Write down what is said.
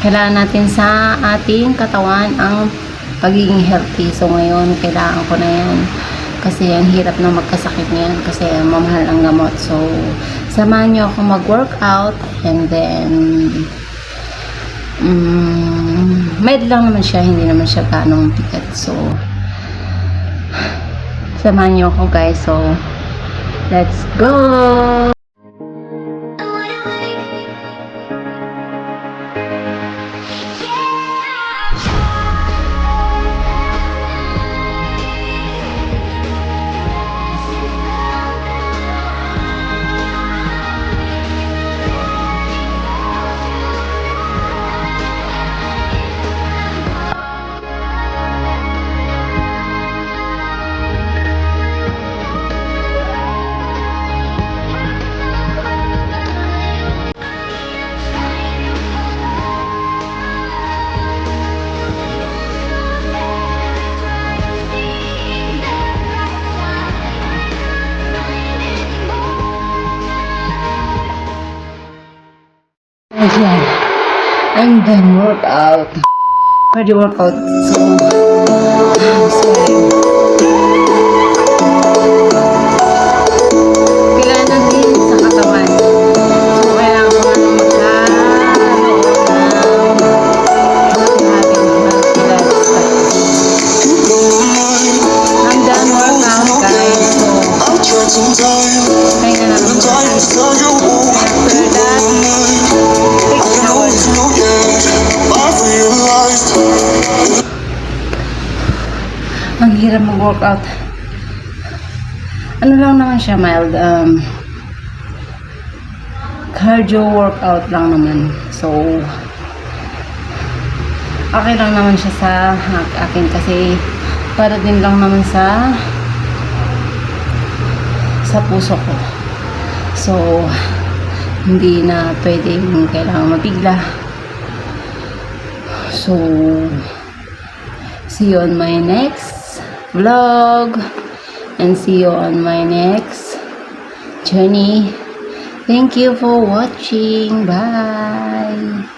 Kailangan natin sa ating katawan ang pagiging healthy. So ngayon, kailangan ko na yan. Kasi ang hirap na magkasakit niyan. Kasi mamahal ang gamot. So, samahan niyo ako mag-workout. And then, med lang naman siya. Hindi naman siya ganong bigat. So, samahan niyo ako guys. So, let's go! Ayan. I'm done workout. Ready workout. So, I'm sorry. Kailangan natin sa katawan. So, kailangan ko nga magkaroon ng healthy lifestyle. I'm done workout guys. So, kaya na lang after that, ang hirap mag-workout. Ano lang naman siya, mild cardio workout lang naman. So okay lang naman siya sa akin kasi para din lang naman sa puso ko. So hindi na pwedeng kailangan mabigla. So see you on my next vlog and see you on my next journey. Thank you for watching. Bye.